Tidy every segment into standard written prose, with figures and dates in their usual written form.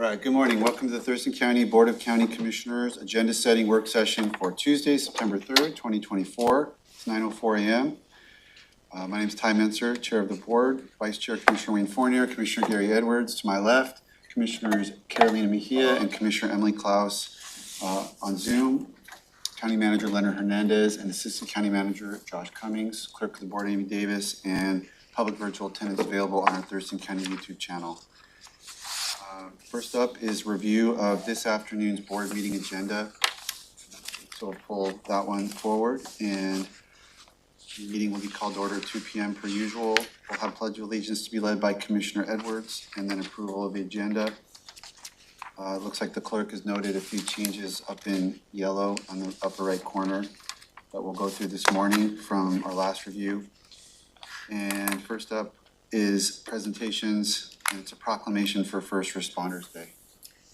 right, good morning. Welcome to the Thurston County Board of County Commissioners Agenda Setting Work Session for Tuesday, September 3rd, 2024. It's 9:04 a.m. My name is Ty Menser, Chair of the Board. Vice Chair Commissioner Wayne Fournier, Commissioner Gary Edwards to my left, Commissioners Carolina Mejia and Commissioner Emily Klaus on Zoom, County Manager Leonard Hernandez and Assistant County Manager Josh Cummings, Clerk of the Board Amy Davis, and public virtual attendance available on our Thurston County YouTube channel. First up is review of this afternoon's board meeting agenda. So we'll pull that one forward, and the meeting will be called to order at 2 p.m. per usual. We'll have Pledge of Allegiance to be led by Commissioner Edwards, and then approval of the agenda. It looks like the clerk has noted a few changes up in yellow on the upper right corner that we'll go through this morning from our last review. And first up is presentations, and it's a proclamation for First Responders Day.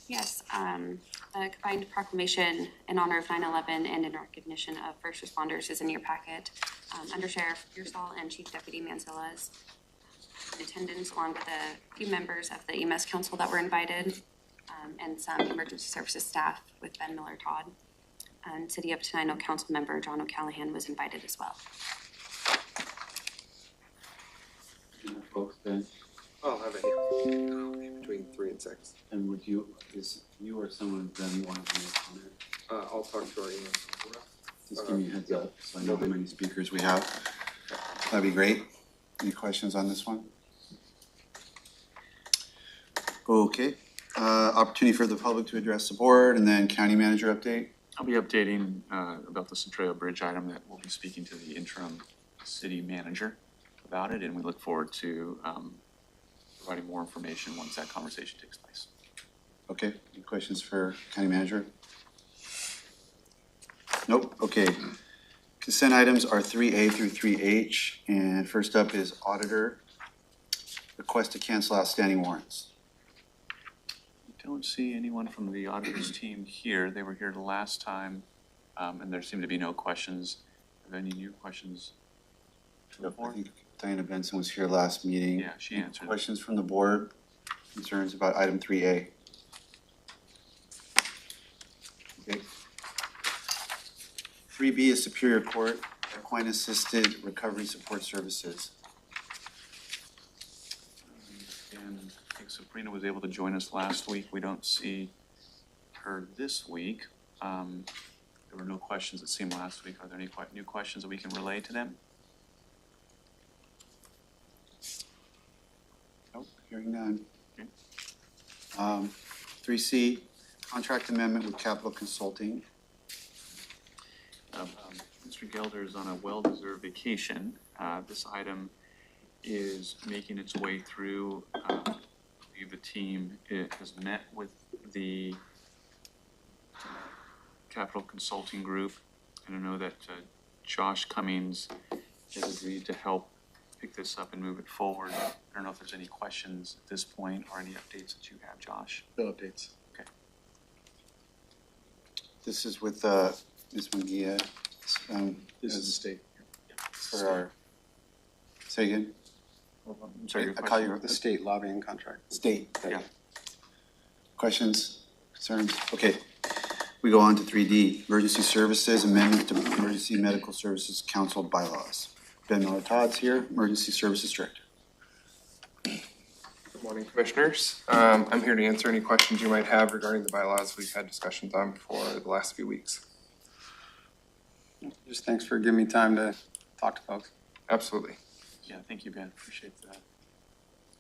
Yes, a combined proclamation in honor of 9/11 and in recognition of first responders is in your packet. Under Sheriff Pearsall and Chief Deputy Mansilla is in attendance, along with a few members of the EMS Council that were invited, and some emergency services staff with Ben Miller-Todd. And City of Tenino Council member John O'Callahan was invited as well. Folks, Ben, I'll have it here between 3 and 6. and would you, is you or someone of them want to make a comment? I'll talk to our email. Just give me a heads up so I know how many speakers we have. That'd be great. Any questions on this one? Okay, opportunity for the public to address the board, and then county manager update. I'll be updating about the Centralia Bridge item that we'll be speaking to the interim city manager about it, and we look forward to providing more information once that conversation takes place. Okay, any questions for county manager? Nope, okay. Consent items are 3A through 3H, and first up is auditor. Request to cancel outstanding warrants. I don't see anyone from the auditors team here. They were here the last time, and there seem to be no questions. Are there any new questions from the I board? think Diana Benson was here last meeting. Yeah, she answered. Questions from the board, concerns about item 3A? Okay. 3B is Superior Court, Equine Assisted Recovery Support Services. And I think Sabrina was able to join us last week. We don't see her this week. There were no questions that seemed last week. Are there any new questions that we can relay to them? Nope, hearing none. Okay. 3C, contract amendment with Capital Consulting. Mr. Gelder is on a well-deserved vacation. This item is making its way through. I believe the team has met with the Capital Consulting Group, and I know that Josh Cummings has agreed to help pick this up and move it forward. I don't know if there's any questions at this point or any updates that you have, Josh. No updates. Okay. This is with Ms. Munguia. This is the state. For our, say again? I'm sorry, your I call question? you The state lobbying contract. State. Yeah. Questions, concerns? Okay. We go on to 3D, Emergency Services, Amendment to Emergency Medical Services Council bylaws. Ben Miller-Todd's here, Emergency Services Director. Good morning, Commissioners. I'm here to answer any questions you might have regarding the bylaws we've had discussions on for the last few weeks. Just thanks for giving me time to talk to folks. Absolutely. Yeah, thank you, Ben. Appreciate the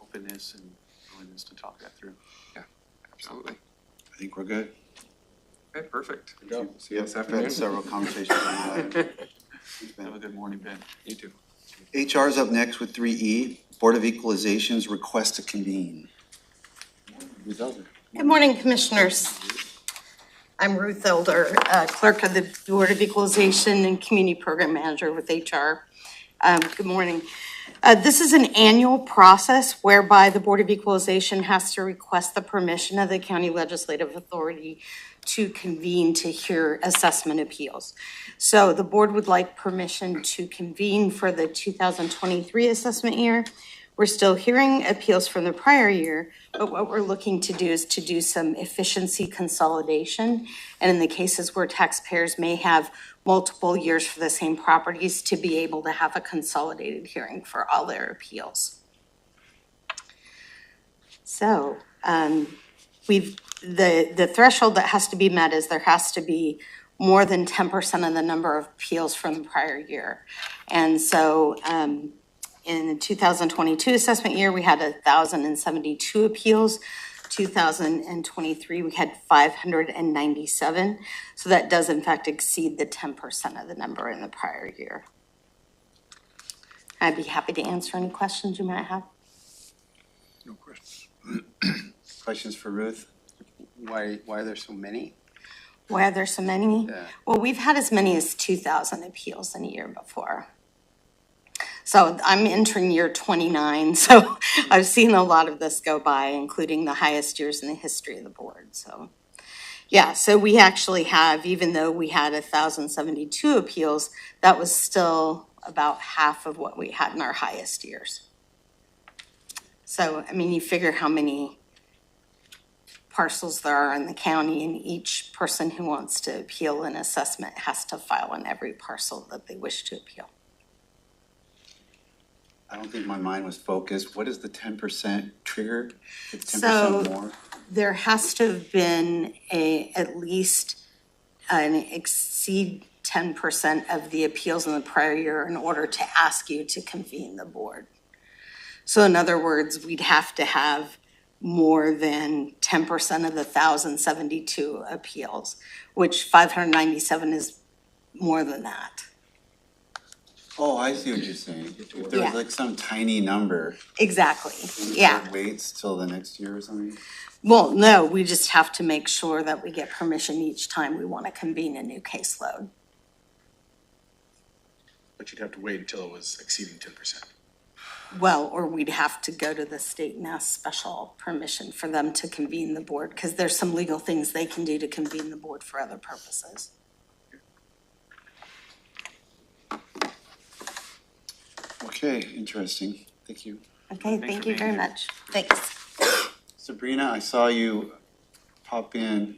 openness and willingness to talk that through. Absolutely. I think we're good. Okay, perfect. Go. See you this We've afternoon. had several conversations on that. Thanks, Ben. Have a good morning, Ben. You too. HR is up next with 3E, Board of Equalization's request to convene. Good morning, Commissioners. I'm Ruth Elder, Clerk of the Board of Equalization and Community Program Manager with HR. Good morning. This is an annual process whereby the Board of Equalization has to request the permission of the County Legislative Authority to convene to hear assessment appeals. So the board would like permission to convene for the 2023 assessment year, We're still hearing appeals from the prior year, but what we're looking to do is to do some efficiency consolidation. And in the cases where taxpayers may have multiple years for the same properties, to be able to have a consolidated hearing for all their appeals. So the threshold that has to be met is there has to be more than 10% of the number of appeals from the prior year. And so in the 2022 assessment year, we had 1,072 appeals. 2023, we had 597. So that does in fact exceed the 10% of the number in the prior year. I'd be happy to answer any questions you might have. No questions. Questions for Ruth? Why are there so many? Why are there so many? Yeah. Well, we've had as many as 2,000 appeals in a year before. So I'm entering year 29, so I've seen a lot of this go by, including the highest years in the history of the board. So yeah, so we actually have, even though we had 1,072 appeals, that was still about half of what we had in our highest years. So, I mean, you figure how many parcels there are in the county, and each person who wants to appeal an assessment has to file on every parcel that they wish to appeal. I don't think my mind was focused. What is the 10% trigger? If 10% So more? there has to have been at least an exceed 10% of the appeals in the prior year in order to ask you to convene the board. So in other words, we'd have to have more than 10% of the 1,072 appeals, which 597 is more than that. Oh, I see what you're saying. If there was Yeah. like some tiny number. Exactly, and yeah. it waits till the next year or something? Well, no, we just have to make sure that we get permission each time we want to convene a new caseload. But you'd have to wait until it was exceeding 10%. Well, or we'd have to go to the state and ask special permission for them to convene the board, because there's some legal things they can do to convene the board for other purposes. Okay, interesting. Thank you. Okay, Thanks thank for you being very here. much. Thanks. Sabrina, I saw you pop in.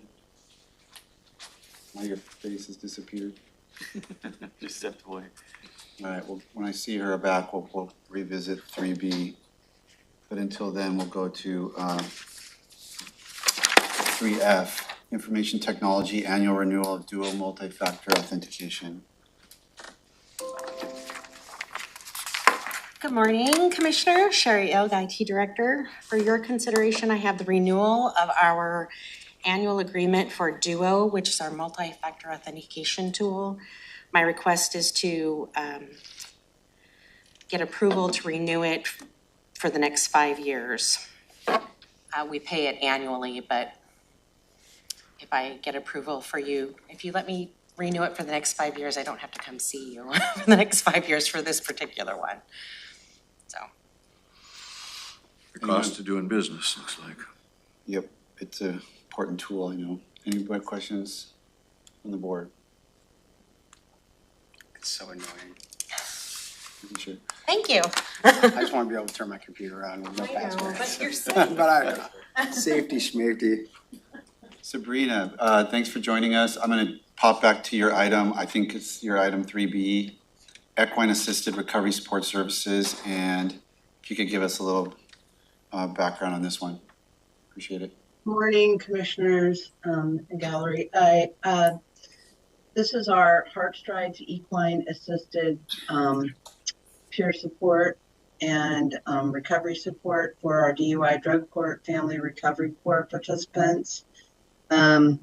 Now your face has disappeared. Just stepped away. All right, well, when I see her back, we'll revisit 3B. But until then, we'll go to 3F, Information Technology Annual Renewal of Dual Multi-Factor Authentication. Good morning, Commissioner. Sherry Elg, IT Director. For your consideration, I have the renewal of our annual agreement for Duo, which is our multi-factor authentication tool. My request is to get approval to renew it for the next 5 years. We pay it annually, but if I get approval for you, if you let me renew it for the next 5 years, I don't have to come see you for the next 5 years for this particular one. So. The cost of doing business, looks like. Yep, it's an important tool, I know. Any more questions on the board? It's so annoying. Sure. Thank you. I just want to be able to turn my computer on with no password. But you're safe. But I don't know. Safety schmafety. Sabrina, thanks for joining us. I'm going to pop back to your item. I think it's your item 3B, Equine Assisted Recovery Support Services. And if you could give us a little background on this one. Appreciate it. Morning, commissioners and gallery. This is our Heart Strides Equine Assisted peer support and recovery support for our DUI drug court, family recovery court participants. I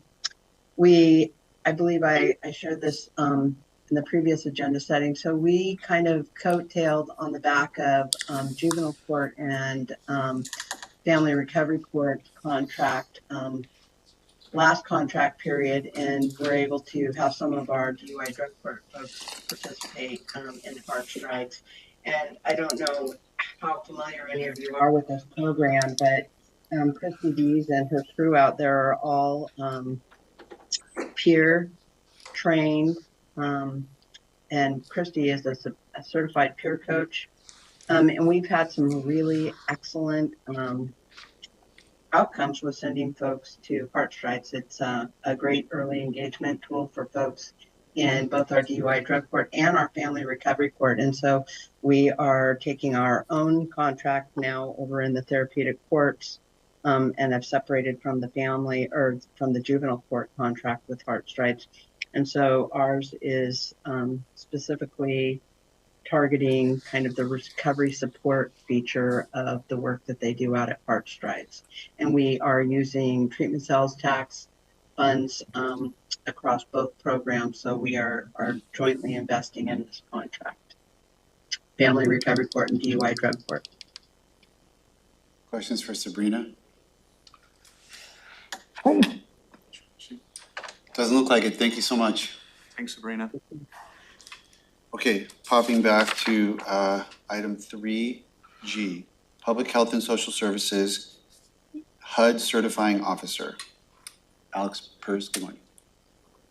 believe I shared this in the previous agenda setting. So we kind of coattailed on the back of juvenile court and family recovery court contract, last contract period, and we're able to have some of our DUI drug court folks participate in Heart Strides. And I don't know how familiar any of you are with this program, but Christy Dees and her crew out there are all peer trained, and Christy is a certified peer coach. And we've had some really excellent outcomes with sending folks to Heart Stripes. It's a great early engagement tool for folks in both our DUI drug court and our family recovery court. And so we are taking our own contract now over in the therapeutic courts and have separated from the family or from the juvenile court contract with Heart Stripes. And so ours is specifically targeting kind of the recovery support feature of the work that they do out at Heart Stripes. And we are using treatment sales tax funds across both programs. So we are jointly investing in this contract. Family Recovery Court and DUI Drug Court. Questions for Sabrina? Doesn't look like it. Thank you so much. Thanks, Sabrina. Okay, popping back to item 3G, Public Health and Social Services, HUD Certifying Officer. Alex Purse, good morning.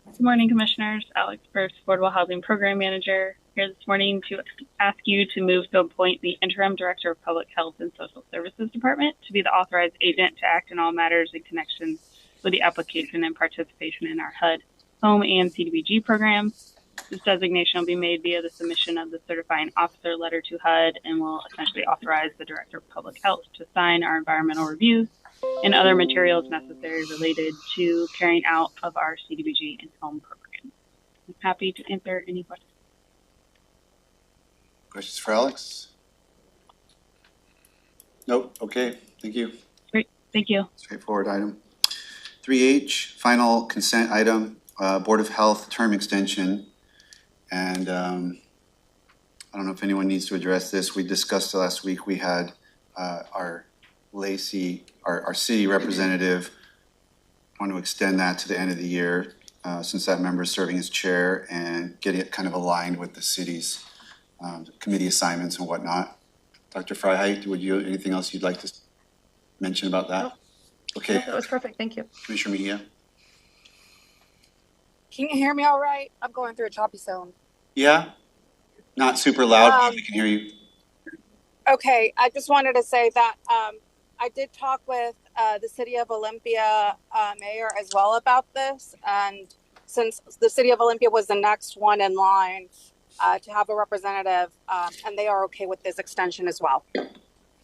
Good morning, Commissioners. Alex Purse, Affordable Housing Program Manager, here this morning to ask you to move to appoint the Interim Director of Public Health and Social Services Department to be the authorized agent to act in all matters in connection with the application and participation in our HUD home and CDBG programs. This designation will be made via the submission of the certifying officer letter to HUD and will essentially authorize the Director of Public Health to sign our environmental reviews and other materials necessary related to carrying out of our CDBG and home program. I'm happy to answer any questions. Questions for Alex? Nope, okay, thank you. Great, thank you. Straightforward item. 3H, final consent item, Board of Health term extension. And I don't know if anyone needs to address this. We discussed it last week. We had our Lacey, our city representative, want to extend that to the end of the year since that member is serving as chair and getting it kind of aligned with the city's committee assignments and whatnot. Dr. Freiheit, would you, anything else you'd like to mention about that? No. Okay. No, that was perfect. Thank you. Commissioner Mejia? Can you hear me all right? I'm going through a choppy zone. Yeah, not super loud, but we can hear you. Okay, I just wanted to say that I did talk with the City of Olympia mayor as well about this. And since the City of Olympia was the next one in line to have a representative, and they are okay with this extension as well.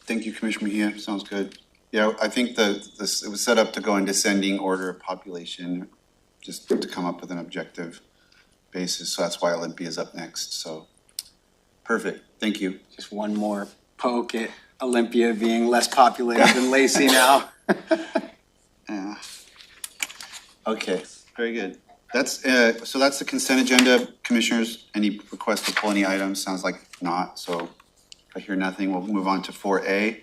Thank you, Commissioner Mejia. Sounds good. Yeah, I think it was set up to go in descending order of population, just to come up with an objective basis. So that's why Olympia is up next. So perfect. Thank you. Just one more poke at Olympia being less populated than Lacey now. Yeah. Okay, very good. That's so that's the consent agenda. Commissioners, any requests to pull any items? Sounds like not. So if I hear nothing, we'll move on to 4A.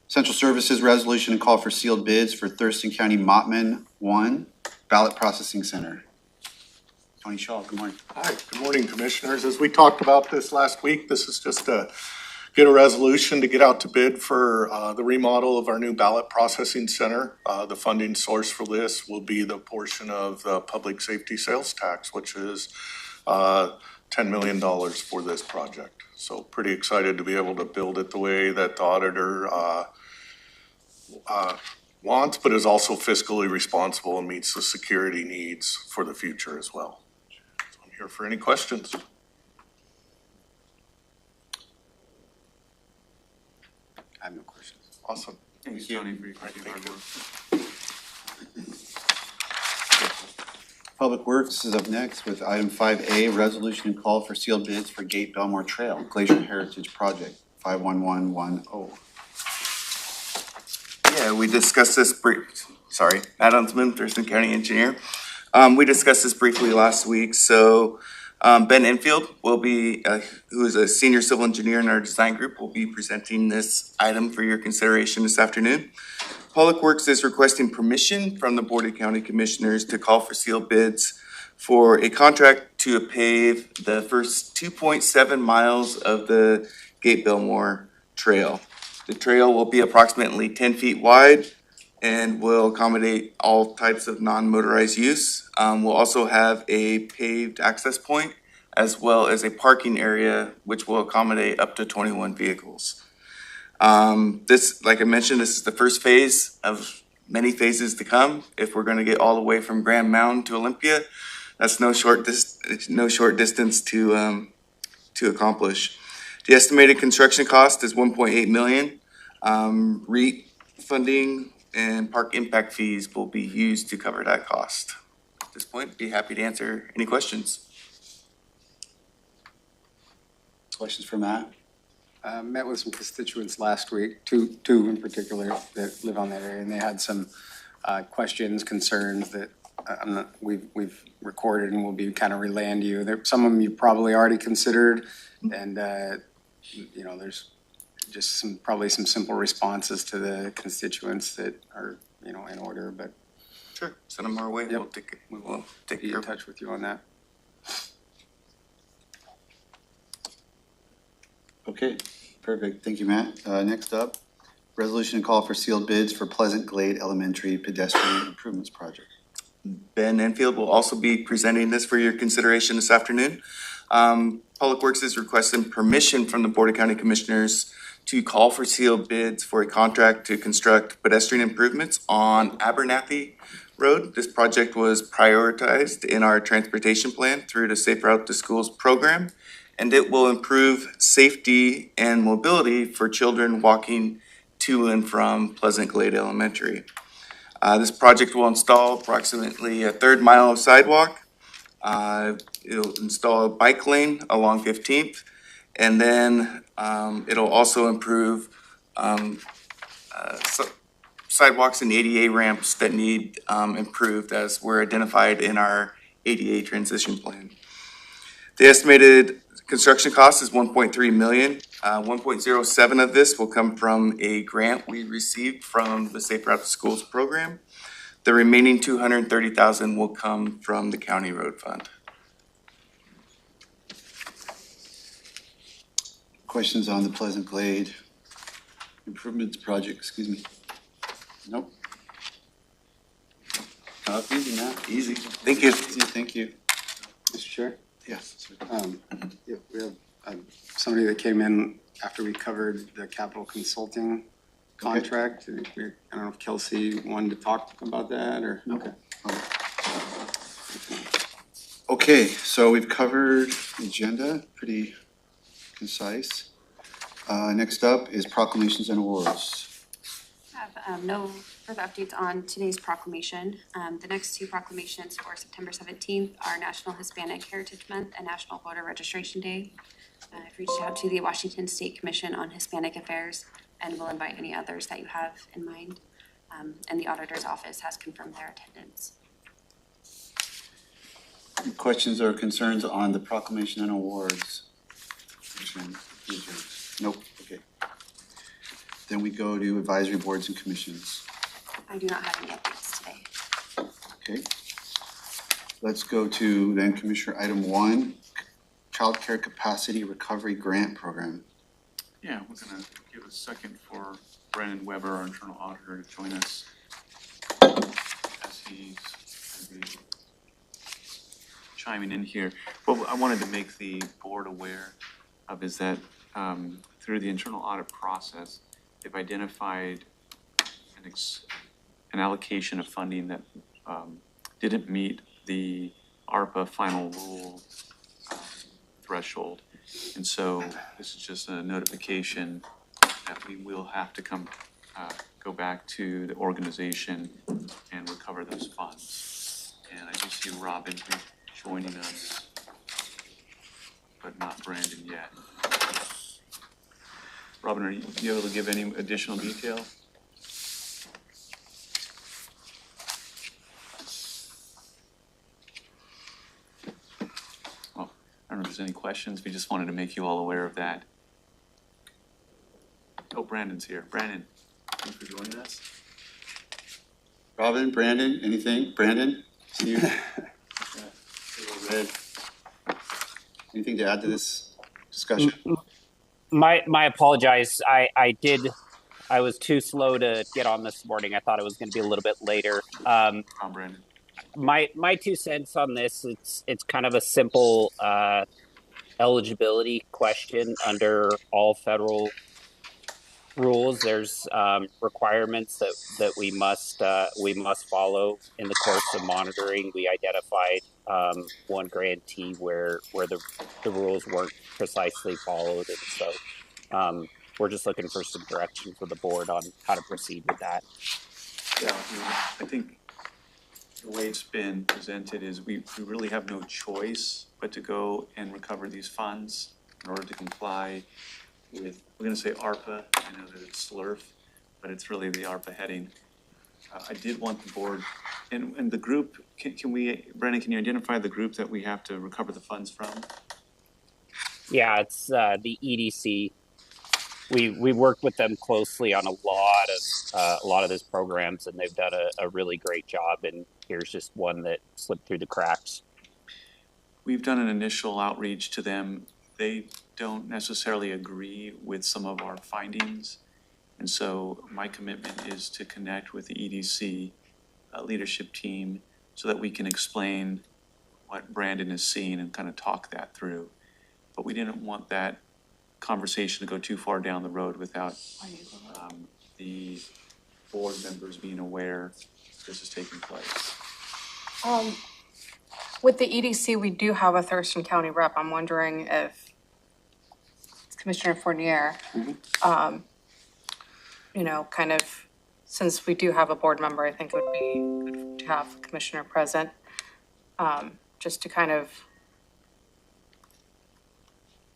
Central Services Resolution and call for sealed bids for Thurston County Mottman 1 Ballot Processing Center. Tony Shaw, good morning. Hi, good morning, Commissioners. As we talked about this last week, this is just to get a resolution to get out to bid for the remodel of our new ballot processing center. The funding source for this will be the portion of the public safety sales tax, which is $10 million for this project. So pretty excited to be able to build it the way that the auditor wants, but is also fiscally responsible and meets the security needs for the future as well. So I'm here for any questions. I have no questions. Awesome. Thanks, Tony, for your hard work. Public Works is up next with item 5A, resolution and call for sealed bids for Gate Belmore Trail, Glacier Heritage Project, 51110. Yeah, we discussed this Matt Huntsman, Thurston County Engineer. We discussed this briefly last week. So Ben Enfield will be, who is a senior civil engineer in our design group, will be presenting this item for your consideration this afternoon. Public Works is requesting permission from the Board of County Commissioners to call for sealed bids for a contract to pave the first 2.7 miles of the Gate Belmore Trail. The trail will be approximately 10 feet wide and will accommodate all types of non-motorized use. We'll also have a paved access point as well as a parking area which will accommodate up to 21 vehicles. This, like I mentioned, this is the first phase of many phases to come. If we're going to get all the way from Grand Mound to Olympia, that's no short distance to accomplish. The estimated construction cost is 1.8 million. REIT funding and park impact fees will be used to cover that cost. At this point, be happy to answer any questions. Questions for Matt? Met with some constituents last week, two in particular that live on that area, and they had some questions, concerns that we've recorded and will be kind of relaying to you. Some of them you probably already considered, and there's just probably some simple responses to the constituents that are in order. But sure, send them our way. Yep. We will take in touch with you on that. Okay, perfect. Thank you, Matt. Next up, resolution to call for sealed bids for Pleasant Glade Elementary Pedestrian Improvements Project. Ben Enfield will also be presenting this for your consideration this afternoon. Public Works is requesting permission from the Board of County Commissioners to call for sealed bids for a contract to construct pedestrian improvements on Abernathy Road. This project was prioritized in our transportation plan through the Safe Route to Schools program, and it will improve safety and mobility for children walking to and from Pleasant Glade Elementary. This project will install approximately a 1/3 mile of sidewalk. It'll install a bike lane along 15th, and then it'll also improve sidewalks and ADA ramps that need improved as were identified in our ADA transition plan. The estimated construction cost is 1.3 million. 1.07 of this will come from a grant we received from the Safe Route to Schools program. The remaining 230,000 will come from the county road fund. Questions on the Pleasant Glade Improvements Project, excuse me? Nope. Easy, Matt. Easy. Thank you. Easy, thank you. Mr. Chair? Yes. We have somebody that came in after we covered the capital consulting contract. I don't know if Kelsey wanted to talk about that or. Okay. Okay, so we've covered the agenda, pretty concise. Next up is proclamations and awards. I have no further updates on today's proclamation. The next two proclamations for September 17th are National Hispanic Heritage Month and National Voter Registration Day. I've reached out to the Washington State Commission on Hispanic Affairs and will invite any others that you have in mind. And the auditor's office has confirmed their attendance. Questions or concerns on the proclamation and awards? Nope, okay. Then we go to advisory boards and commissions. I do not have any updates today. Okay. Let's go to then Commissioner item 1, Child Care Capacity Recovery Grant Program. Yeah, we're gonna give a second for Brandon Weber, our internal auditor, to join us as he's gonna be chiming in here. What I wanted to make the board aware of is that through the internal audit process, they've identified an allocation of funding that didn't meet the ARPA final rule threshold. And so this is just a notification that we will have to go back to the organization and recover those funds. And I do see Robin joining us, but not Brandon yet. Robin, are you able to give any additional detail? Well, I don't know if there's any questions. We just wanted to make you all aware of that. Oh, Brandon's here. Brandon, thanks for joining us. Robin, Brandon, anything? Brandon, see you. Red. Anything to add to this discussion? My apologize. I was too slow to get on this morning. I thought it was going to be a little bit later. Brandon. My 2 cents on this, it's kind of a simple eligibility question under all federal rules. There's requirements that we must follow in the course of monitoring. We identified one grantee where the rules weren't precisely followed, and so we're just looking for some direction for the board on how to proceed with that. Yeah, I think the way it's been presented is we really have no choice but to go and recover these funds in order to comply with, we're gonna say ARPA, I know that it's SLURF, but it's really the ARPA heading. I did want the board, and the group, can we, Brennan, can you identify the group that we have to recover the funds from? Yeah, it's the EDC. We worked with them closely on a lot of these programs, and they've done a really great job. And here's just one that slipped through the cracks. We've done an initial outreach to them. They don't necessarily agree with some of our findings. And so my commitment is to connect with the EDC leadership team so that we can explain what Brandon is seeing and kind of talk that through. But we didn't want that conversation to go too far down the road without the board members being aware this is taking place. With the EDC, we do have a Thurston County rep. I'm wondering if Commissioner Fournier, you know, kind of, since we do have a board member, I think it would be good to have Commissioner present, just to kind of.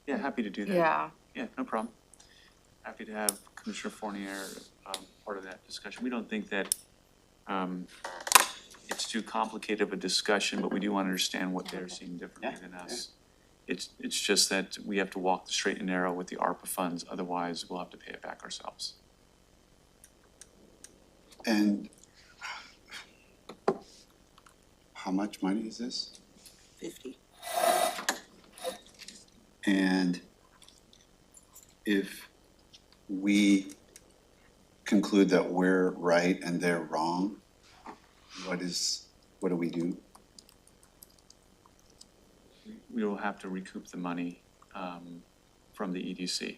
Yeah, happy to do that. Yeah. Yeah, no problem. Happy to have Commissioner Fournier part of that discussion. We don't think that it's too complicated of a discussion, but we do want to understand what they're seeing differently than us. It's just that we have to walk the straight and narrow with the ARPA funds, otherwise we'll have to pay it back ourselves. And how much money is this? 50. And if we conclude that we're right and they're wrong, what do we do? We will have to recoup the money from the EDC.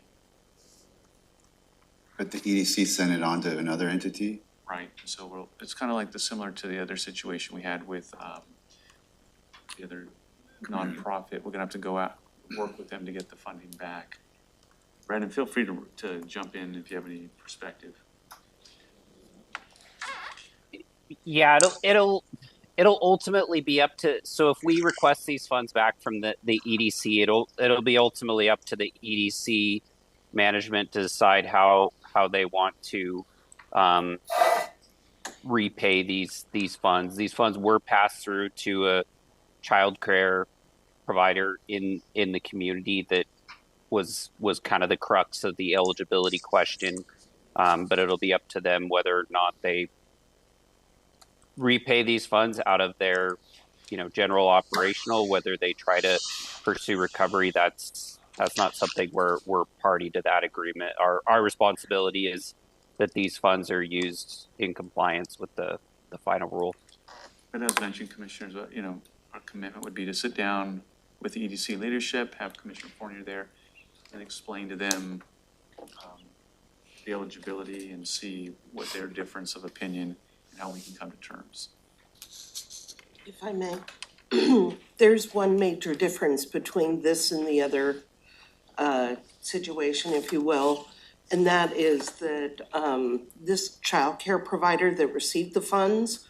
But the EDC sent it on to another entity? Right, so it's kind of like similar to the other situation we had with the other nonprofit. We're gonna have to go out, work with them to get the funding back. Brandon, feel free to jump in if you have any perspective. Yeah, it'll ultimately be up to, so if we request these funds back from the EDC, it'll be ultimately up to the EDC management to decide how they want to repay these funds. These funds were passed through to a child care provider in the community that was kind of the crux of the eligibility question. But it'll be up to them whether or not they repay these funds out of their, general operational, whether they try to pursue recovery. That's not something we're party to that agreement. Our responsibility is that these funds are used in compliance with the final rule. But as mentioned, commissioners, our commitment would be to sit down with the EDC leadership, have Commissioner Fournier there, and explain to them the eligibility and see what their difference of opinion and how we can come to terms. If I may, there's one major difference between this and the other situation, if you will, and that is that this child care provider that received the funds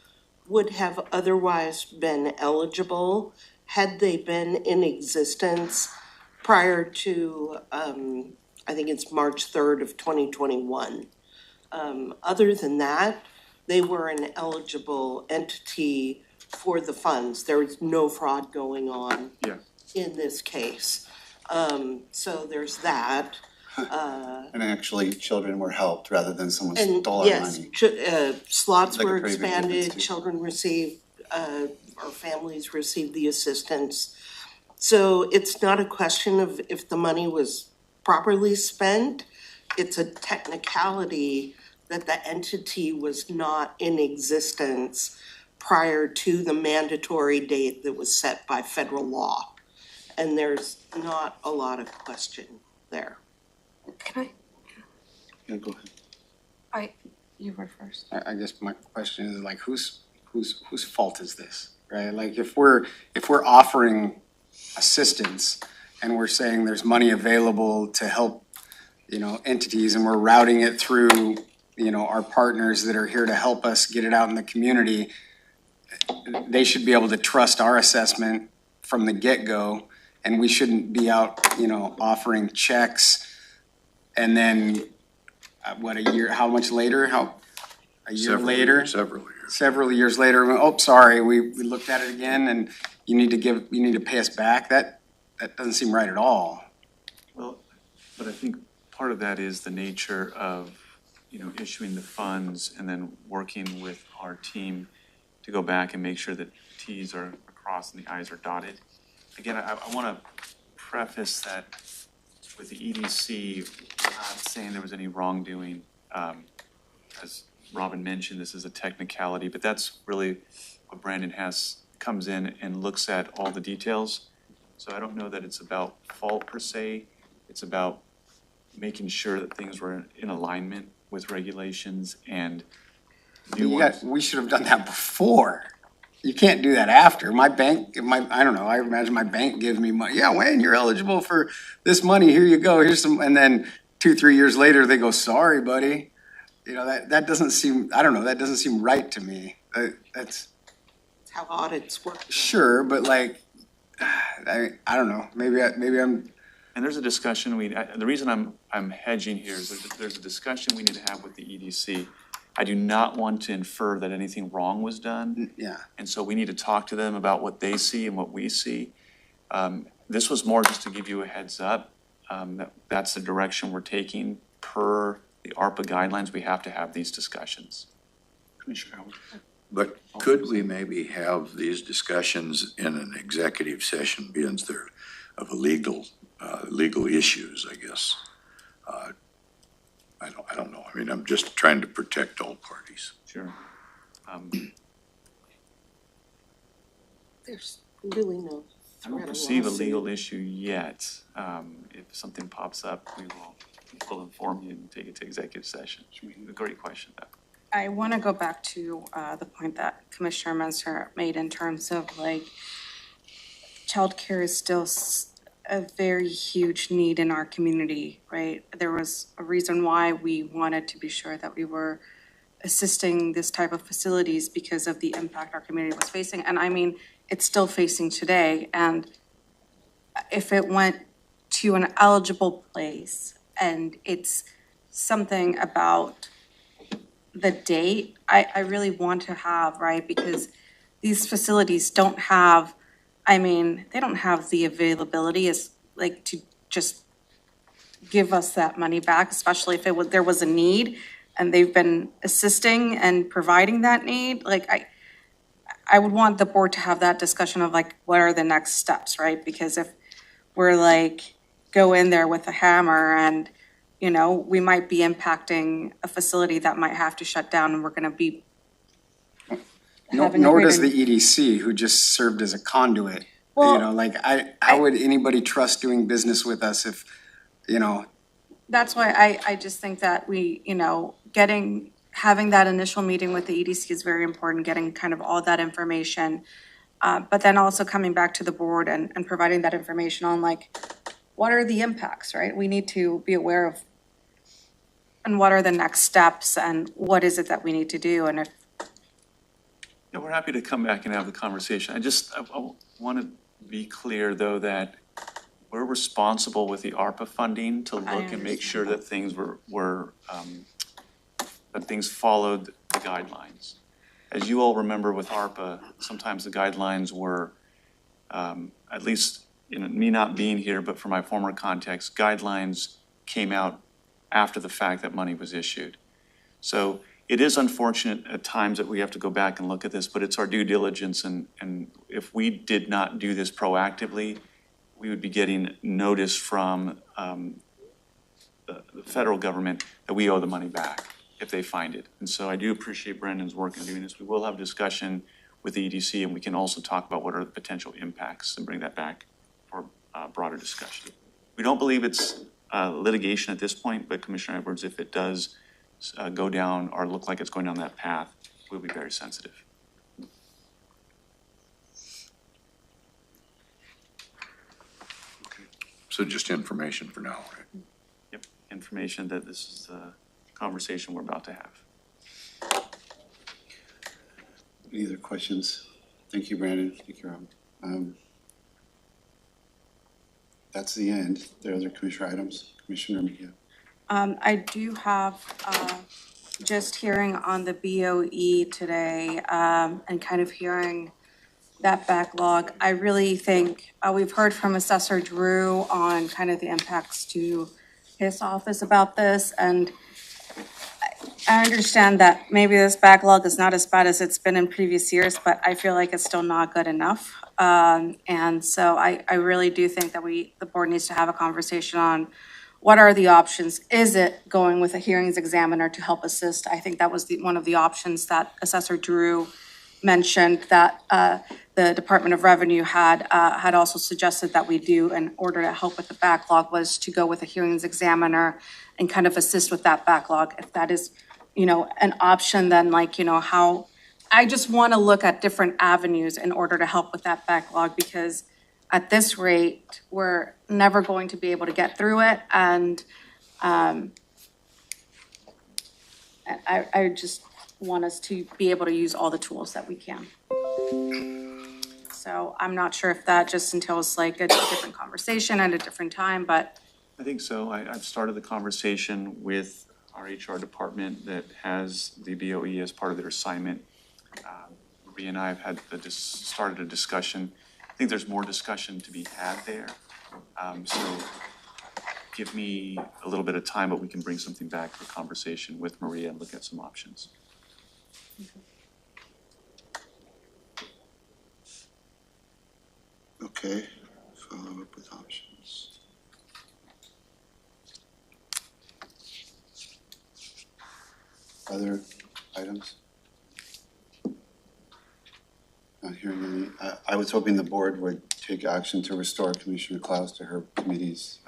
would have otherwise been eligible had they been in existence prior to, I think it's March 3rd of 2021. Other than that, they were an eligible entity for the funds. There was no fraud going on in this case. So there's that. And actually, children were helped rather than someone stole our money. Yes, slots Like a were pretty big difference, expanded, too. children received, or families received the assistance. So it's not a question of if the money was properly spent. It's a technicality that the entity was not in existence prior to the mandatory date that was set by federal law. and there's not a lot of question there. Can Yeah, go ahead. you were first. I guess my question is like, whose fault is this, right? Like, if we're offering assistance and we're saying there's money available to help, entities, and we're routing it through, our partners that are here to help us get it out in the community, they should be able to trust our assessment from the get-go, and we shouldn't be out, offering checks and then, a year, how much later, a year later? Several years later, oh, sorry, we looked at it again and you need to pay us back. That doesn't seem right at all. Well, but I think part of that is the nature of, issuing the funds and then working with our team to go back and make sure that Ts are crossed and the Is are dotted. Again, I want to preface that with the EDC, we're not saying there was any wrongdoing. As Robin mentioned, this is a technicality, but that's really what Brandon comes in and looks at all the details. So I don't know that it's about fault per se. It's about making sure that things were in alignment with regulations and We should have done that before. You can't do that after. I don't know, I imagine my bank gives me money. Yeah, Wayne, you're eligible for this money. Here you go. Here's some, and then 2-3 years later, they go, sorry, buddy. That doesn't seem, I don't know, that doesn't seem right to me. That's How audits work. sure, but like, I don't know, maybe I'm. And there's a discussion the reason I'm hedging here is there's a discussion we need to have with the EDC. I do not want to infer that anything wrong was done. Yeah. And so we need to talk to them about what they see and what we see. This was more just to give you a heads up. That's the direction we're taking per the ARPA guidelines. We have to have these discussions. Commissioner Howard. But could we maybe have these discussions in an executive session, being there of a legal issues, I guess? I don't know. I mean, I'm just trying to protect all parties. Sure. There's really no. I don't perceive a legal issue yet. If something pops up, we'll inform you and take it to executive session. A great question, though. I want to go back to the point that Commissioner Menser made in terms of like childcare is still a very huge need in our community, right? There was a reason why we wanted to be sure that we were assisting this type of facilities because of the impact our community was facing. And I mean, it's still facing today. And if it went to an eligible place and it's something about the date, I really want to have, right? Because these facilities don't have, they don't have the availability as like to just give us that money back, especially if there was a need and they've been assisting and providing that need. Like I would want the board to have that discussion of like, what are the next steps, right? Because if we're like, go in there with a hammer and, we might be impacting a facility that might have to shut down and we're gonna be Nor does the EDC, who just served as a conduit. Well, how would anybody trust doing business with us if, That's why I just think that we, having that initial meeting with the EDC is very important, getting kind of all that information. But then also coming back to the board and providing that information on like, what are the impacts, right? We need to be aware of, and what are the next steps and what is it that we need to do? And if Yeah, we're happy to come back and have the conversation. I want to be clear, though, that we're responsible with the ARPA funding to look and make sure that things that things followed the guidelines. As you all remember with ARPA, sometimes the guidelines were, at least me not being here, but for my former context, guidelines came out after the fact that money was issued. So it is unfortunate at times that we have to go back and look at this, but it's our due diligence. And if we did not do this proactively, we would be getting notice from the federal government that we owe the money back if they find it. And so I do appreciate Brendan's work in doing this. We will have discussion with the EDC, and we can also talk about what are the potential impacts and bring that back for broader discussion. We don't believe it's litigation at this point, but Commissioner Edwards, if it does go down or look like it's going down that path, we'll be very sensitive. So just information for now, right? Yep, information that this is the conversation we're about to have. Any other questions? Thank you, Brandon. Thank you, Rob. That's the end. There are other commissioner items. Commissioner Mejia. I do have, just hearing on the BOE today, and kind of hearing that backlog. I really think, we've heard from Assessor Drew on kind of the impacts to his office about this, and I understand that maybe this backlog is not as bad as it's been in previous years, but I feel like it's still not good enough. And so I really do think that the board needs to have a conversation on what are the options? Is it going with a hearings examiner to help assist? I think that was one of the options that Assessor Drew mentioned that the Department of Revenue had also suggested that we do in order to help with the backlog, was to go with a hearings examiner and kind of assist with that backlog. If that is, an option, then how, I just want to look at different avenues in order to help with that backlog, because at this rate, we're never going to be able to get through it. And I just want us to be able to use all the tools that we can. So I'm not sure if that just entails like a different conversation at a different time, but. I think so. I've started the conversation with our HR department that has the BOE as part of their assignment. Maria and I have started a discussion. I think there's more discussion to be had there. So give me a little bit of time, but we can bring something back for conversation with Maria and look at some options. Okay, follow up with options. Other items? Not hearing any. I was hoping the board would take action to restore Commissioner Klaus to her committees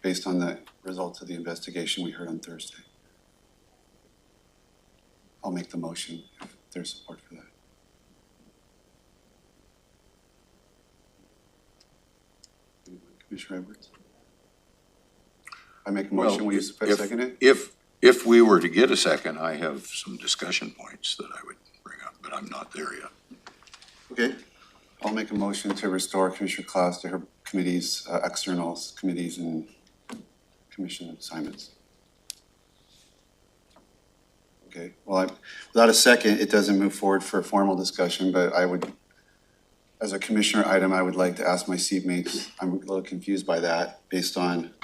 based on the results of the investigation we heard on Thursday. I'll make the motion if there's support for that. Commissioner Edwards? I make a motion, will you second it? If we were to get a second, I have some discussion points that I would bring up, but I'm not there yet. Okay, I'll make a motion to restore Commissioner Klaus to her committees, external committees and commission assignments. Okay, well, without a second, it doesn't move forward for a formal discussion, but I would, as a commissioner item, I would like to ask my seatmates, I'm a little confused by that based on,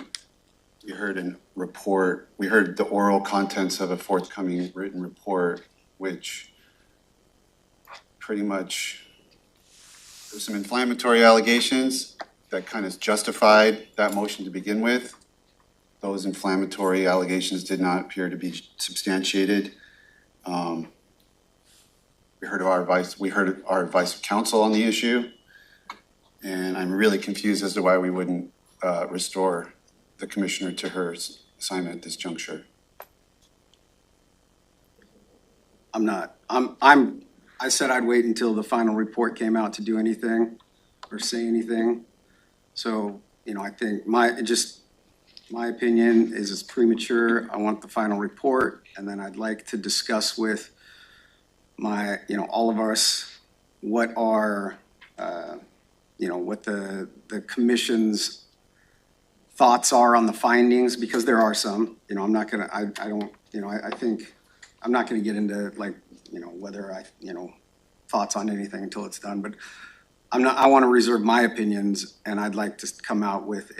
we heard a report, we heard the oral contents of a forthcoming written report, which pretty much, there's some inflammatory allegations that kind of justified that motion to begin with. Those inflammatory allegations did not appear to be substantiated. We heard our advice of counsel on the issue, and I'm really confused as to why we wouldn't restore the commissioner to her assignment at this juncture. I said I'd wait until the final report came out to do anything or say anything. So, I think my opinion is it's premature. I want the final report, and then I'd like to discuss with all of us what are, what the commission's thoughts are on the findings, because there are some, I'm not gonna, I think, I'm not gonna get into whether thoughts on anything until it's done, but I want to reserve my opinions, and I'd like to come out with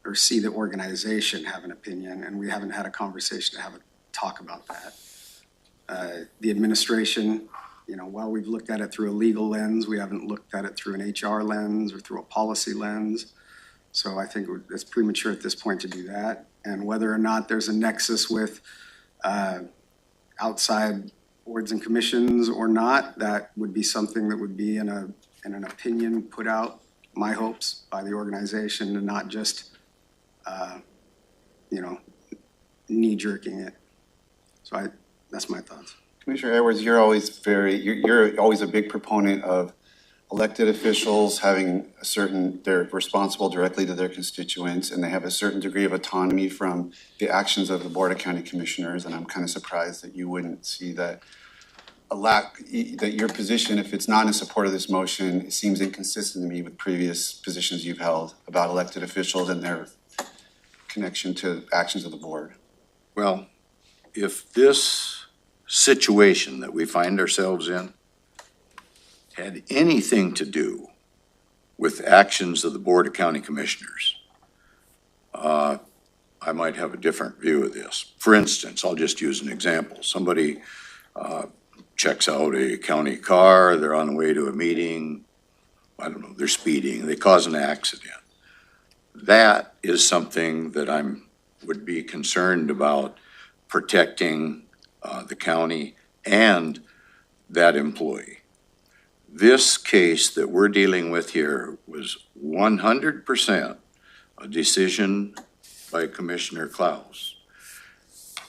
or see the organization have an opinion, and we haven't had a conversation to have a talk about that. The administration, while we've looked at it through a legal lens, we haven't looked at it through an HR lens or through a policy lens. So I think it's premature at this point to do that. And whether or not there's a nexus with outside boards and commissions or not, that would be something that would be in an opinion put out my hopes by the organization and not just, knee jerking it. So that's my thoughts. Commissioner Edwards, you're always you're always a big proponent of elected officials having they're responsible directly to their constituents, and they have a certain degree of autonomy from the actions of the Board of County Commissioners, and I'm kind of surprised that you wouldn't see that that your position, if it's not in support of this motion, it seems inconsistent to me with previous positions you've held about elected officials and their connection to actions of the board. Well, if this situation that we find ourselves in had anything to do with actions of the Board of County Commissioners, I might have a different view of this. For instance, I'll just use an example. Somebody checks out a county car, they're on the way to a meeting, I don't know, they're speeding, they cause an accident. That is something that would be concerned about protecting the county and that employee. This case that we're dealing with here was 100% a decision by Commissioner Klaus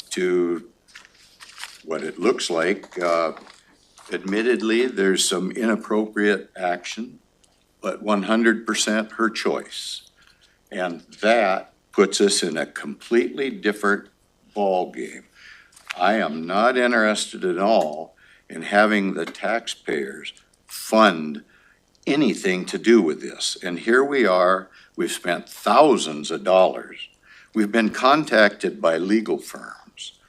to what it looks like. Admittedly, there's some inappropriate action, but 100% her choice. And that puts us in a completely different ball game. I am not interested at all in having the taxpayers fund anything to do with this. And here we are, we've spent thousands of dollars. We've been contacted by legal firms.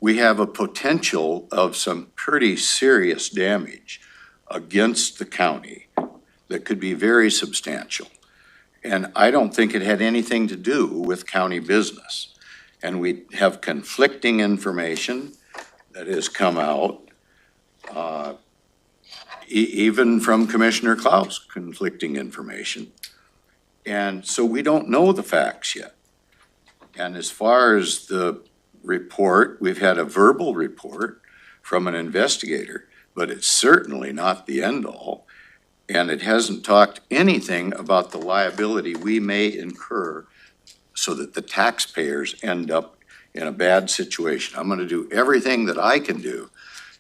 We have a potential of some pretty serious damage against the county that could be very substantial. And I don't think it had anything to do with county business. And we have conflicting information that has come out, even from Commissioner Klaus, conflicting information. And so we don't know the facts yet. And as far as the report, we've had a verbal report from an investigator, but it's certainly not the end all. And it hasn't talked anything about the liability we may incur so that the taxpayers end up in a bad situation. I'm going to do everything that I can do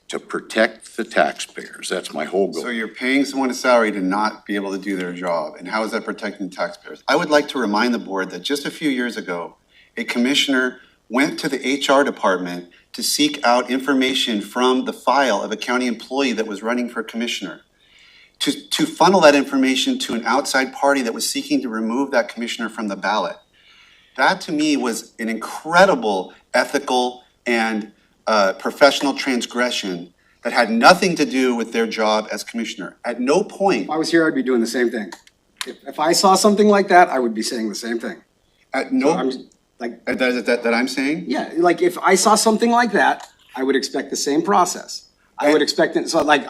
to protect the taxpayers. That's my whole goal. So you're paying someone a salary to not be able to do their job, and how is that protecting the taxpayers? I would like to remind the board that just a few years ago, a commissioner went to the HR department to seek out information from the file of a county employee that was running for commissioner, to funnel that information to an outside party that was seeking to remove that commissioner from the ballot. That to me was an incredible ethical and professional transgression that had nothing to do with their job as commissioner. At no point. If I was here, I'd be doing the same thing. If I saw something like that, I would be saying the same thing. At no, So that I'm saying? Yeah, like if I saw something like that, I would expect the same process. I would expect it, so like,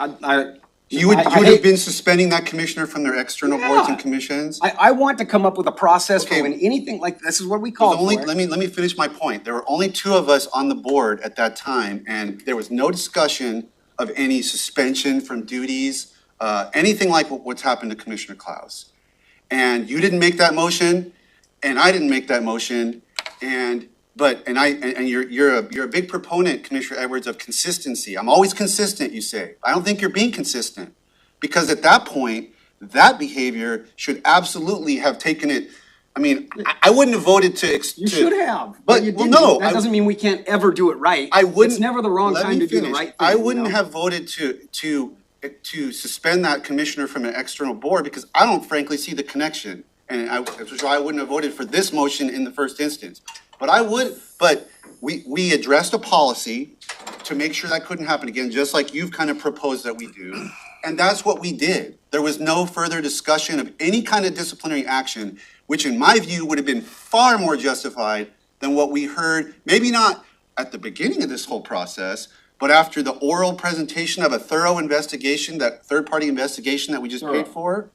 You would have been suspending that commissioner from their external boards and commissions? I want to come up with a process for when anything like, this is what we call for. Let me finish my point. There were only two of us on the board at that time, and there was no discussion of any suspension from duties, anything like what's happened to Commissioner Klaus. And you didn't make that motion, and I didn't make that motion, and you're a big proponent, Commissioner Edwards, of consistency. I'm always consistent, you say. I don't think you're being consistent, because at that point, that behavior should absolutely have taken it. I mean, I wouldn't have voted to. You should have, but you well, didn't. no, That doesn't mean we can't ever do it right. I wouldn't. It's never the wrong time to do the right thing. I wouldn't have voted to suspend that commissioner from an external board, because I don't frankly see the connection, and which is why I wouldn't have voted for this motion in the first instance. But we addressed a policy to make sure that couldn't happen again, just like you've kind of proposed that we do. And that's what we did. There was no further discussion of any kind of disciplinary action, which in my view would have been far more justified than what we heard, maybe not at the beginning of this whole process, but after the oral presentation of a thorough investigation, that third-party investigation that we just paid for.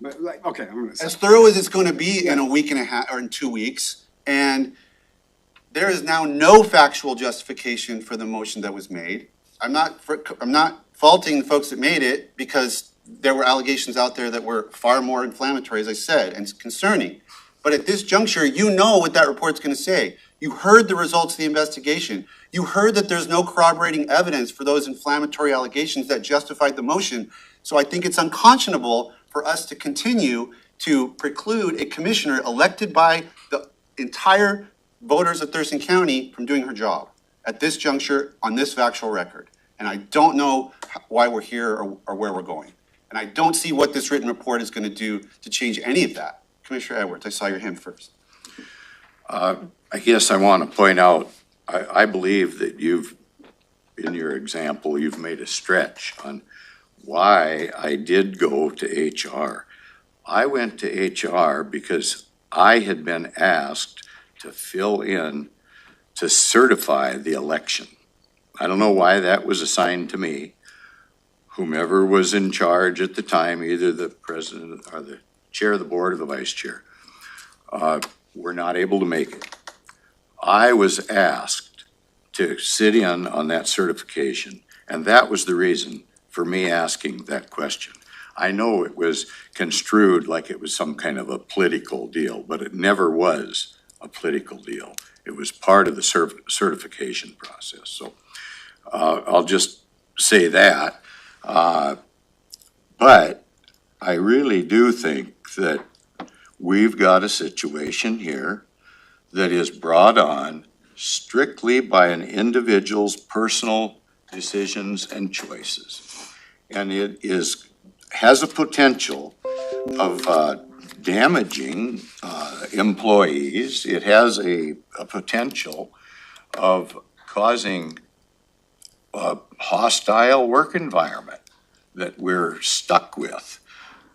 Okay, I'm gonna say. As thorough as it's going to be in a week and a half, or in 2 weeks. And there is now no factual justification for the motion that was made. I'm not faulting the folks that made it, because there were allegations out there that were far more inflammatory, as I said, and concerning. But at this juncture, you know what that report's going to say. You heard the results of the investigation. You heard that there's no corroborating evidence for those inflammatory allegations that justified the motion. So I think it's unconscionable for us to continue to preclude a commissioner elected by the entire voters of Thurston County from doing her job at this juncture on this factual record. And I don't know why we're here or where we're going. And I don't see what this written report is going to do to change any of that. Commissioner Edwards, I saw your hand first. I guess I want to point out, I believe that you've, in your example, you've made a stretch on why I did go to HR. I went to HR because I had been asked to fill in to certify the election. I don't know why that was assigned to me. Whomever was in charge at the time, either the president or the chair of the board or the vice chair, were not able to make it. I was asked to sit in on that certification, and that was the reason for me asking that question. I know it was construed like it was some kind of a political deal, but it never was a political deal. It was part of the certification process. So I'll just say that. But I really do think that we've got a situation here that is brought on strictly by an individual's personal decisions and choices. And it has a potential of damaging employees. It has a potential of causing a hostile work environment that we're stuck with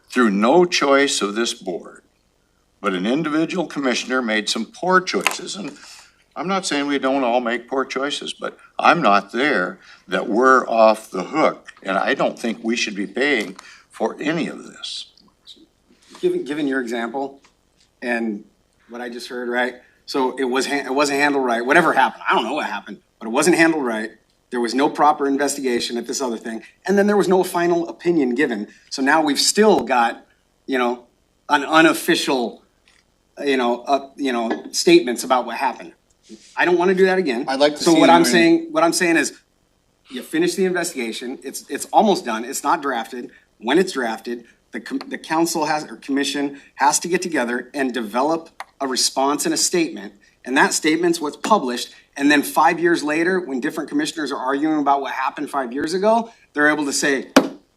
through no choice of this board. But an individual commissioner made some poor choices, and I'm not saying we don't all make poor choices, but I'm not there that we're off the hook, and I don't think we should be paying for any of this. Given your example and what I just heard, right? So it wasn't handled right. Whatever happened, I don't know what happened, but it wasn't handled right. There was no proper investigation at this other thing, and then there was no final opinion given. So now we've still got, an unofficial, statements about what happened. I don't want to do that again. I'd like to So see what you I'm in- saying, is, you finish the investigation. It's almost done. It's not drafted. When it's drafted, the council commission has to get together and develop a response and a statement. And that statement's what's published. And then 5 years later, when different commissioners are arguing about what happened 5 years ago, they're able to say,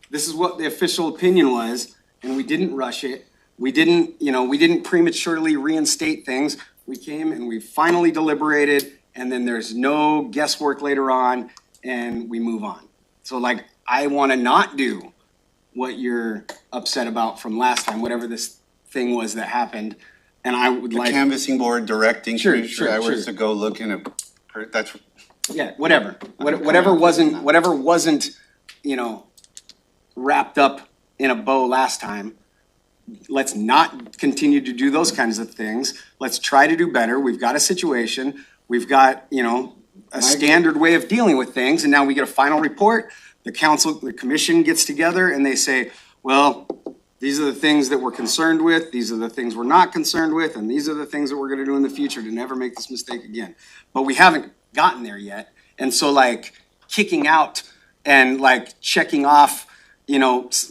this is what the official opinion was, and we didn't rush it. We didn't prematurely reinstate things. We came and we finally deliberated, and then there's no guesswork later on, and we move on. So I want to not do what you're upset about from last time, whatever this thing was that happened. And I would The canvassing board directing Commissioner Edwards to go look in that's. Yeah, whatever. Whatever wasn't, wrapped up in a bow last time. Let's not continue to do those kinds of things. Let's try to do better. We've got a situation. We've got, a standard way of dealing with things. And now we get a final report. The commission gets together and they say, well, these are the things that we're concerned with. These are the things we're not concerned with. And these are the things that we're going to do in the future to never make this mistake again. But we haven't gotten there yet. And so kicking out and checking off,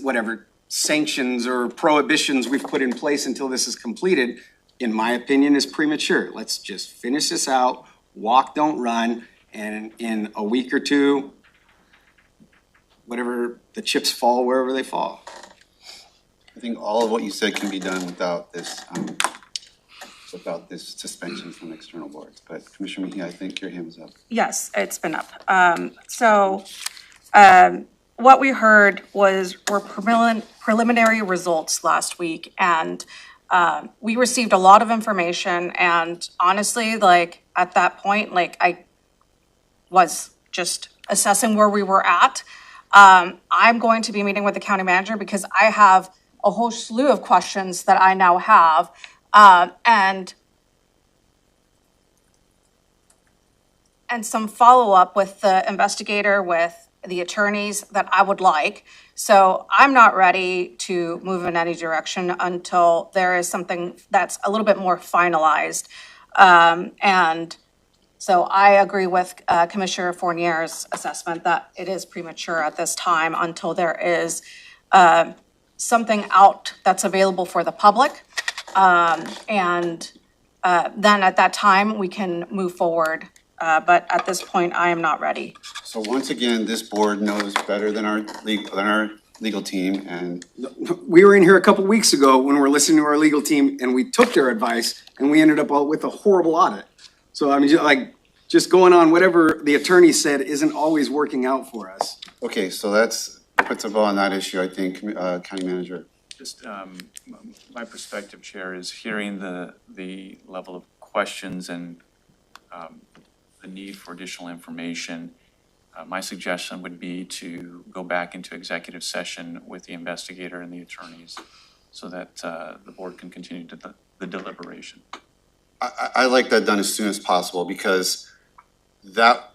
whatever sanctions or prohibitions we've put in place until this is completed, in my opinion, is premature. Let's just finish this out, walk, don't run, and in a week or two, whatever, the chips fall wherever they fall. I think all of what you said can be done without this suspension from external boards. But Commissioner Mejia, I think your hand is up. Yes, it's been up. What we heard were preliminary results last week, and we received a lot of information. And honestly, at that point, I was just assessing where we were at. I'm going to be meeting with the county manager because I have a whole slew of questions that I now have, and some follow-up with the investigator, with the attorneys that I would like. So I'm not ready to move in any direction until there is something that's a little bit more finalized. And so I agree with Commissioner Fournier's assessment that it is premature at this time until there is something out that's available for the public. And then at that time, we can move forward. But at this point, I am not ready. So once again, this board knows better than our legal team, and We were in here a couple weeks ago when we were listening to our legal team and we took their advice and we ended up with a horrible audit. So I mean, just going on whatever the attorney said isn't always working out for us. okay, so that's puts a bow on that issue, I think, County Manager. Just, my perspective, Chair, is hearing the level of questions and, the need for additional information. My suggestion would be to go back into executive session with the investigator and the attorneys so that, the board can continue to the deliberation. I like that done as soon as possible because that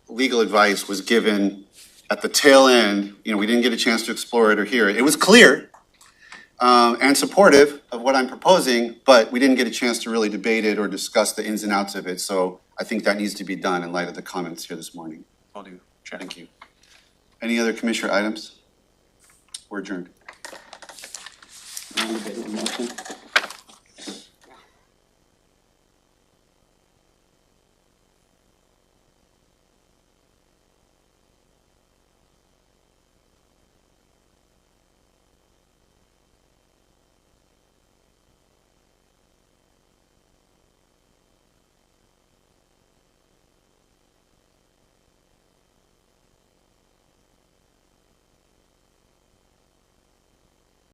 legal advice was given at the tail end. You know, we didn't get a chance to explore it or hear it. It was clear and supportive of what I'm proposing, but we didn't get a chance to really debate it or discuss the ins and outs of it. So I think that needs to be done in light of the comments here this morning. Will do, Chair. Thank you. Any other commissioner items? We're adjourned. Motion.